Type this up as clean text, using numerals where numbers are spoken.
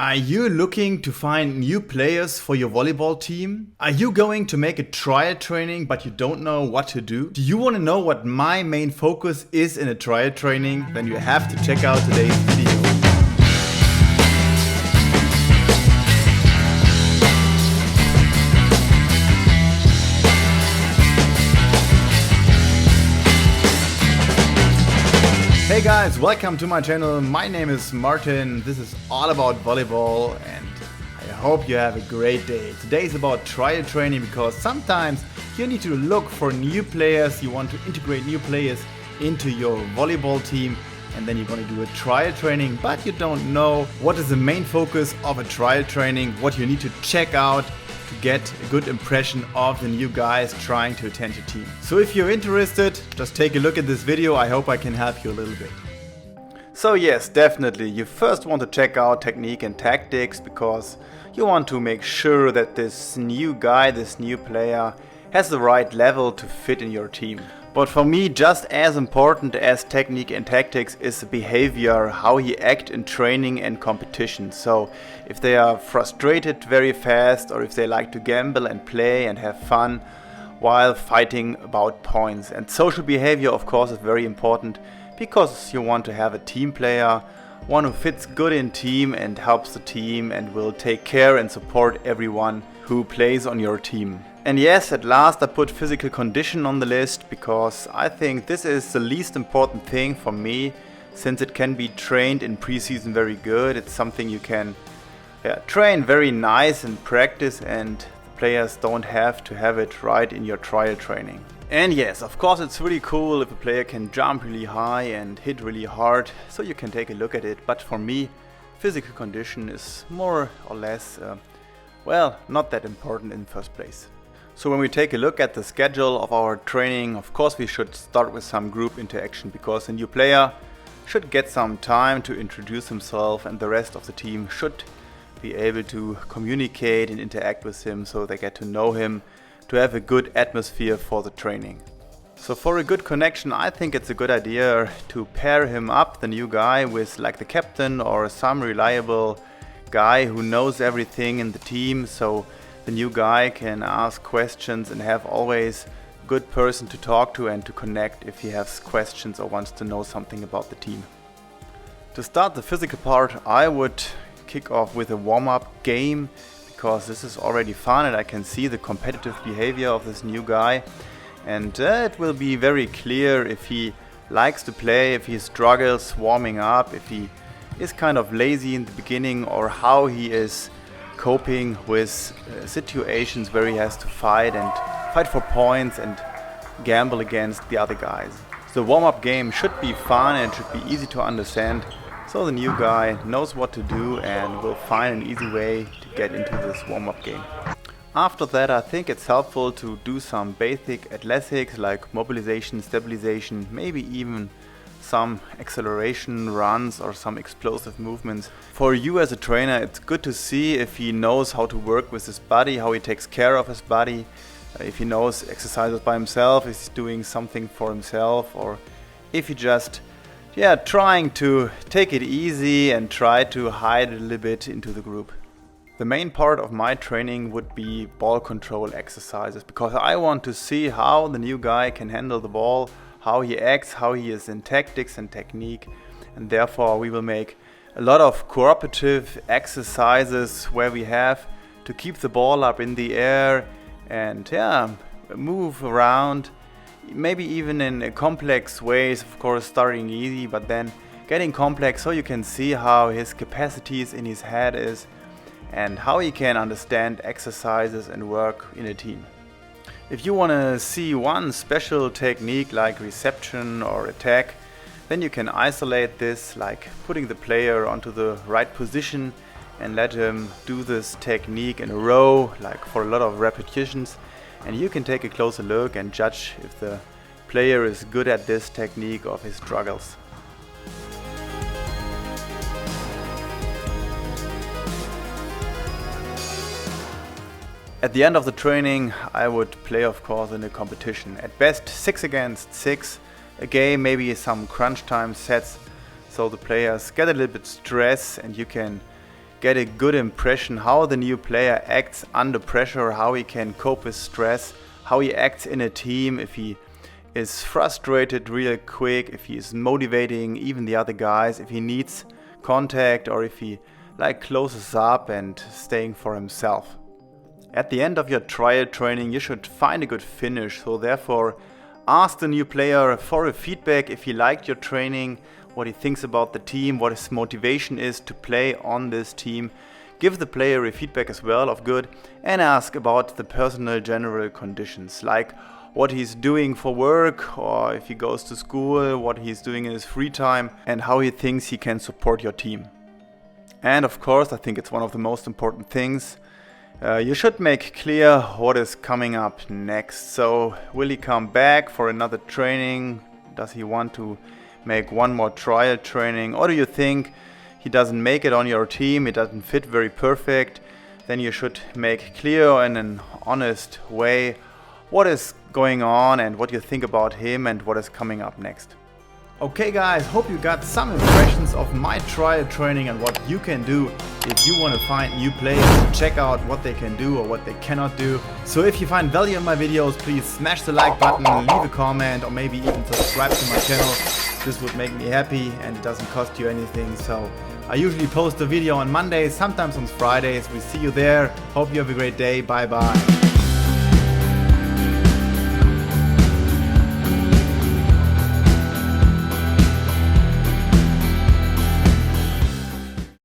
Are you looking to find new players for your volleyball team? Are you going to make a trial training but you don't know what to do? Do you want to know what my main focus is in a trial training? Then you have to check out today's video. Hey guys, welcome to my channel. My name is Martin. This is all about volleyball and I hope you have a great day. Today is about trial training because sometimes you need to look for new players. You want to integrate new players into your volleyball team and then you're going to do a trial training, but you don't know what is the main focus of a trial training, what you need to check out to get a good impression of the new guys trying to attend your team. So if you're interested, just take a look at this video. I hope I can help you a little bit. So yes, definitely, you first want to check out technique and tactics because you want to make sure that this new guy, this new player, has the right level to fit in your team. But for me, just as important as technique and tactics is the behavior, how he acts in training and competition. So if they are frustrated very fast or if they like to gamble and play and have fun while fighting about points. And social behavior, of course, is very important because you want to have a team player, one who fits good in team and helps the team and will take care and support everyone who plays on your team. And yes, at last I put physical condition on the list because I think this is the least important thing for me, since it can be trained in preseason very good. It's something you can train very nice in practice and the players don't have to have it right in your trial training. And yes, of course it's really cool if a player can jump really high and hit really hard, so you can take a look at it. But for me, physical condition is more or less, not that important in the first place. So when we take a look at the schedule of our training, of course we should start with some group interaction because a new player should get some time to introduce himself and the rest of the team should be able to communicate and interact with him so they get to know him, to have a good atmosphere for the training. So for a good connection, I think it's a good idea to pair him up, the new guy, with like the captain or some reliable guy who knows everything in the team, so the new guy can ask questions and have always a good person to talk to and to connect if he has questions or wants to know something about the team. To start the physical part, I would kick off with a warm-up game because this is already fun and I can see the competitive behavior of this new guy, and it will be very clear if he likes to play, if he struggles warming up, if he is kind of lazy in the beginning, or how he is coping with situations where he has to fight for points and gamble against the other guys. The warm-up game should be fun and should be easy to understand, so the new guy knows what to do and will find an easy way to get into this warm-up game. After that, I think it's helpful to do some basic athletics like mobilization, stabilization, maybe even some acceleration runs or some explosive movements. For you as a trainer, it's good to see if he knows how to work with his body, how he takes care of his body, if he knows exercises by himself, if he's doing something for himself, or if he just trying to take it easy and try to hide a little bit into the group. The main part of my training would be ball control exercises because I want to see how the new guy can handle the ball, how he acts, how he is in tactics and technique, and therefore we will make a lot of cooperative exercises where we have to keep the ball up in the air and move around, maybe even in complex ways, of course starting easy but then getting complex so you can see how his capacities in his head is and how he can understand exercises and work in a team. If you want to see one special technique like reception or attack, then you can isolate this, like putting the player onto the right position and let him do this technique in a row, like for a lot of repetitions, and you can take a closer look and judge if the player is good at this technique or if he struggles. At the end of the training, I would play, of course, in a competition. At best 6 against 6, a game, maybe some crunch time sets, so the players get a little bit stress and you can get a good impression how the new player acts under pressure, how he can cope with stress, how he acts in a team, if he is frustrated real quick, if he is motivating even the other guys, if he needs contact, or if he closes up and staying for himself. At the end of your trial training you should find a good finish, so therefore ask the new player for a feedback if he liked your training, what he thinks about the team, what his motivation is to play on this team. Give the player a feedback as well of good, and ask about the personal general conditions, like what he's doing for work, or if he goes to school, what he's doing in his free time, and how he thinks he can support your team. And of course, I think it's one of the most important things, you should make clear what is coming up next. So will he come back for another training? Does he want to make one more trial training? Or do you think he doesn't make it on your team, it doesn't fit very perfect? Then you should make clear in an honest way what is going on and what you think about him and what is coming up next. Okay guys, hope you got some impressions of my trial training and what you can do if you want to find new players and check out what they can do or what they cannot do. So if you find value in my videos, please smash the like button, leave a comment, or maybe even subscribe to my channel. This would make me happy and it doesn't cost you anything. So I usually post a video on Mondays, sometimes on Fridays. We see you there. Hope you have a great day. Bye bye.